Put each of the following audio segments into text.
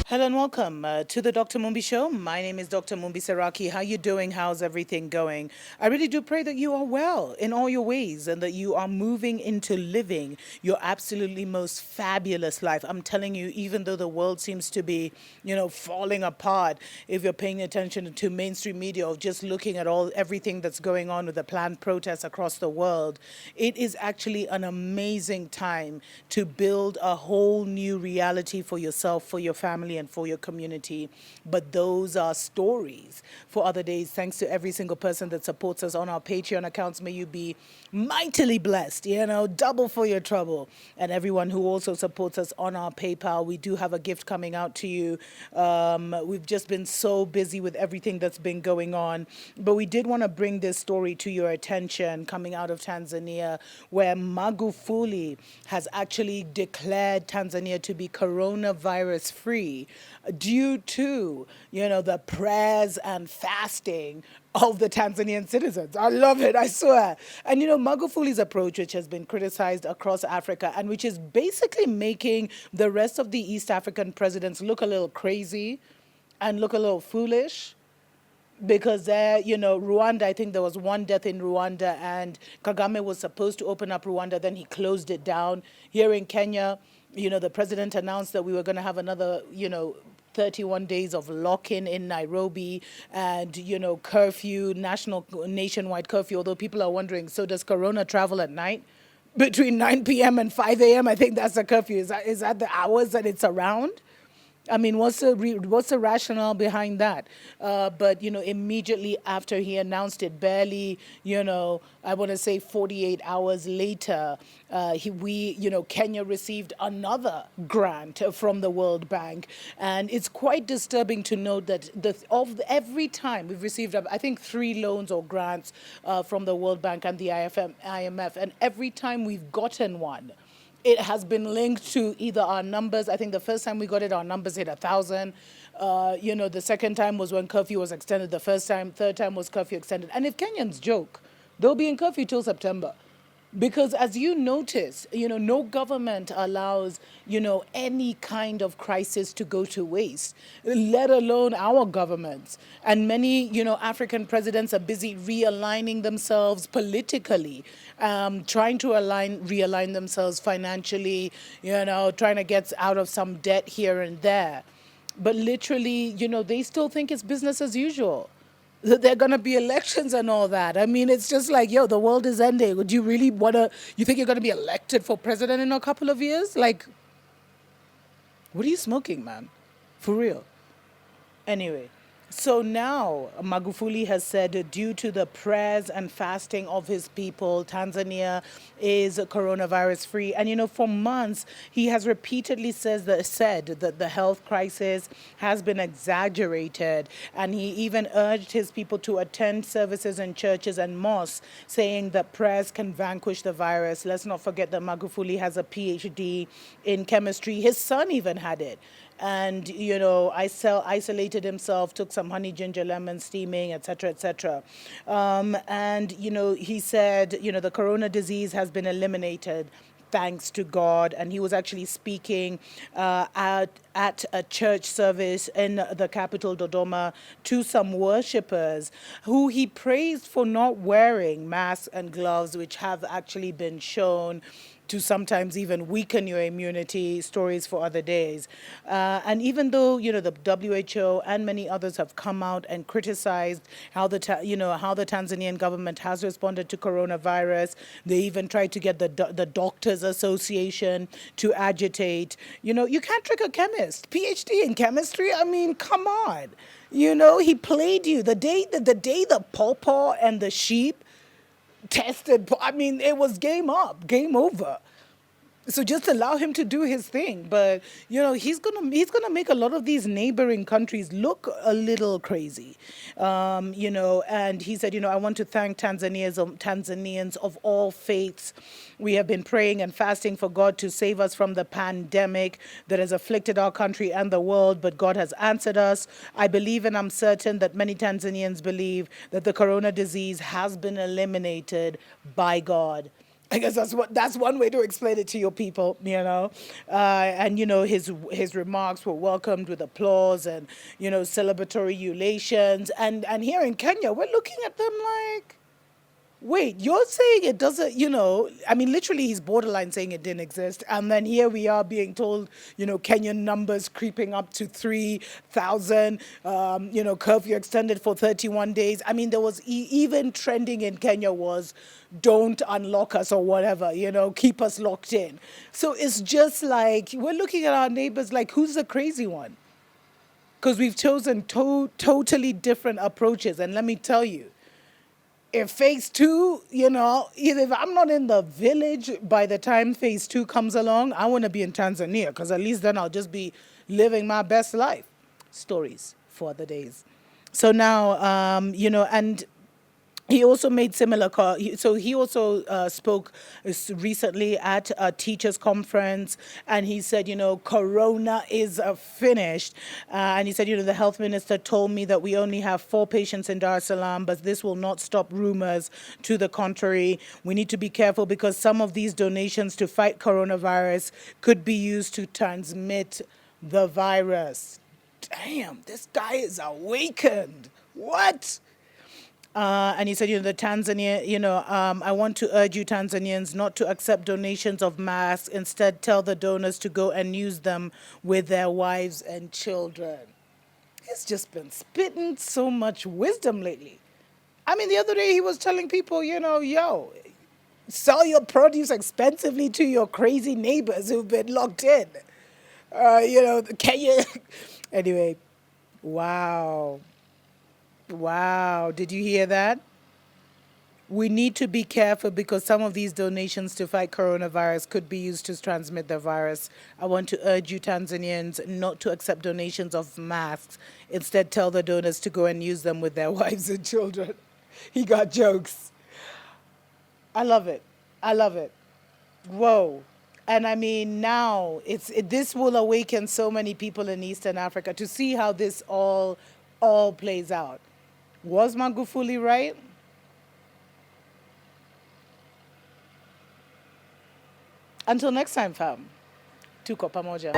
Hello and welcome to the Dr. Mumbi Show. My name is Dr. Mumbi Saraki. How you doing? How's everything going? I really do pray that you are well in all your ways and that you are moving into living your absolutely most fabulous life. I'm telling you, even though the world seems to be, falling apart, if you're paying attention to mainstream media or just looking at everything that's going on with the planned protests across the world, it is actually an amazing time to build a whole new reality for yourself, for your family, and for your community. But those are stories for other days. Thanks to every single person that supports us on our Patreon accounts. May you be mightily blessed, double for your trouble. And everyone who also supports us on our PayPal, we do have a gift coming out to you. We've just been so busy with everything that's been going on. But we did want to bring this story to your attention coming out of Tanzania, where Magufuli has actually declared Tanzania to be coronavirus free due to, the prayers and fasting of the Tanzanian citizens. I love it, I swear. And Magufuli's approach, which has been criticized across Africa and which is basically making the rest of the East African presidents look a little crazy and look a little foolish because there, Rwanda, I think there was one death in Rwanda and Kagame was supposed to open up Rwanda, then he closed it down. Here in Kenya, the president announced that we were going to have another, 31 days of lock-in in Nairobi and, curfew, nationwide curfew, although people are wondering, so does Corona travel at night? Between 9 p.m. and 5 a.m., I think that's the curfew. Is that the hours that it's around? I mean, what's the rationale behind that? But immediately after he announced it, barely, I want to say 48 hours later, Kenya received another grant from the World Bank, and it's quite disturbing to note that every time we've received, I think, 3 loans or grants from the World Bank and the IMF, and every time we've gotten one, it has been linked to either our numbers. I think the first time we got it, our numbers hit 1,000. The second time was when curfew was extended. Third time was curfew extended. And if Kenyans joke, they'll be in curfew till September. Because as you notice, no government allows, any kind of crisis to go to waste, let alone our governments. And many, African presidents are busy realigning themselves politically, trying to realign themselves financially, trying to get out of some debt here and there. But literally, they still think it's business as usual. That there are going to be elections and all that. I mean, it's just like, the world is ending. Would you really you think you're going to be elected for president in a couple of years? Like, what are you smoking, man? For real. Anyway, so now Magufuli has said due to the prayers and fasting of his people, Tanzania is coronavirus free. And for months, he has repeatedly said that the health crisis has been exaggerated. And he even urged his people to attend services in churches and mosques, saying that prayers can vanquish the virus. Let's not forget that Magufuli has a PhD in chemistry. His son even had it. And, isolated himself, took some honey, ginger, lemon, steaming, etc., etc. And, he said, the corona disease has been eliminated thanks to God. And he was actually speaking at a church service in the capital, Dodoma, to some worshippers who he praised for not wearing masks and gloves, which have actually been shown to sometimes even weaken your immunity, stories for other days. And even though, the WHO and many others have come out and criticized how the Tanzanian government has responded to coronavirus, they even tried to get the Doctors Association to agitate. You can't trick a chemist. PhD in chemistry? I mean, come on. He played you. The day the pawpaw and the sheep tested, I mean, it was game up, game over. So just allow him to do his thing. But, he's gonna make a lot of these neighboring countries look a little crazy. And he said, I want to thank Tanzanians of all faiths. We have been praying and fasting for God to save us from the pandemic that has afflicted our country and the world, but God has answered us. I believe and I'm certain that many Tanzanians believe that the corona disease has been eliminated by God. I guess that's one way to explain it to your people, and his remarks were welcomed with applause and celebratory eulations, and here in Kenya we're looking at them like, wait, you're saying it doesn't, I mean, literally, he's borderline saying it didn't exist. And then here we are being told, Kenyan numbers creeping up to 3,000, curfew extended for 31 days. I mean, there was even trending in Kenya was don't unlock us or whatever, keep us locked in. So it's just like we're looking at our neighbors like, who's the crazy one? Because we've chosen totally different approaches. And let me tell you, if phase two, if I'm not in the village by the time phase two comes along, I want to be in Tanzania because at least then I'll just be living my best life. Stories for the days. So now, and he also made similar. So he also spoke recently at a teachers' conference, and he said, Corona is finished. And he said, the health minister told me that we only have 4 patients in Dar es Salaam, but this will not stop rumors to the contrary. We need to be careful because some of these donations to fight coronavirus could be used to transmit the virus. Damn, this guy is awakened. What? And he said, the Tanzania, I want to urge you Tanzanians not to accept donations of masks. Instead, tell the donors to go and use them with their wives and children. He's just been spitting so much wisdom lately. I mean, the other day he was telling people, sell your produce expensively to your crazy neighbors who've been locked in. Kenya. Anyway, wow. Wow, did you hear that? We need to be careful because some of these donations to fight coronavirus could be used to transmit the virus. I want to urge you Tanzanians not to accept donations of masks. Instead, tell the donors to go and use them with their wives and children. He got jokes. I love it. Whoa. And I mean, now this will awaken so many people in Eastern Africa to see how this all plays out. Was Magufuli right? Until next time, fam. Tuko pamoja.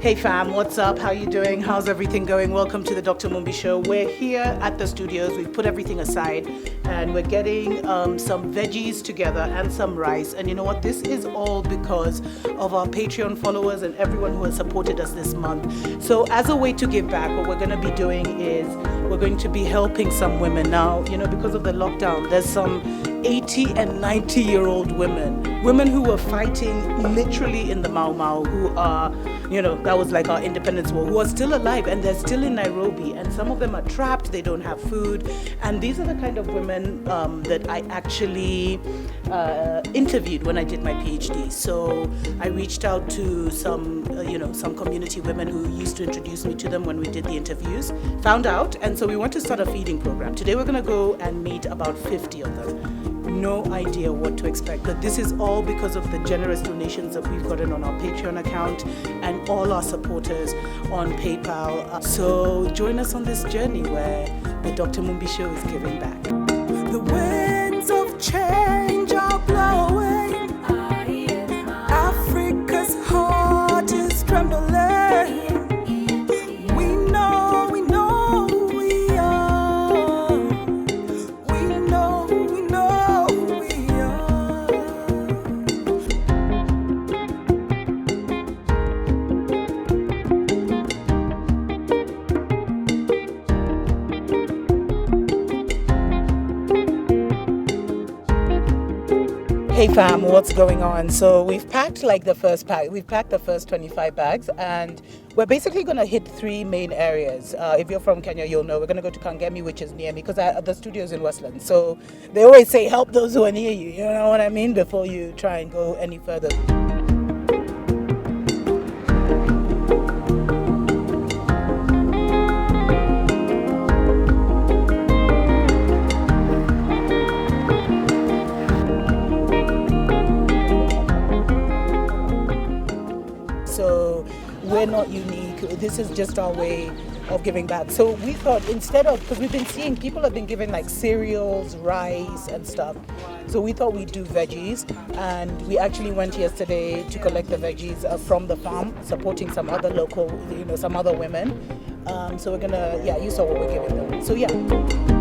Hey fam, what's up? How you doing? How's everything going? Welcome to the Dr. Mumbi Show. We're here at the studios. We've put everything aside and we're getting some veggies together and some rice. And you know what? This is all because of our Patreon followers and everyone who has supported us this month. So as a way to give back, what we're going to be doing is we're going to be helping some women. Now, because of the lockdown, there's some 80 and 90-year-old women who were fighting literally in the Mau Mau, who are, that was like our independence war, who are still alive and they're still in Nairobi, and some of them are trapped, they don't have food, and these are the kind of women that I actually interviewed when I did my PhD. So I reached out to some community women who used to introduce me to them when we did the interviews, found out, and so we want to start a feeding program. Today we're going to go and meet about 50 of them. No idea what to expect, but this is all because of the generous donations that we've gotten on our Patreon account and all our supporters on PayPal. So join us on this journey where the Dr. Mumbi Show is giving back. The winds of change are blowing. Africa's heart is trembling. Hey fam, what's going on? So we've packed the first 25 bags, and we're basically going to hit 3 main areas. If you're from Kenya, you'll know we're going to go to Kangemi, which is near me, because the studio's in Westland. So they always say help those who are near you, you know what I mean, before you try and go any further. this is just our way of giving back. So we thought instead of, because we've been seeing people have been giving like cereals, rice and stuff. So we thought we'd do veggies, and we actually went yesterday to collect the veggies from the farm, supporting some other local, some other women. So we're gonna, you saw what we're giving them. So yeah.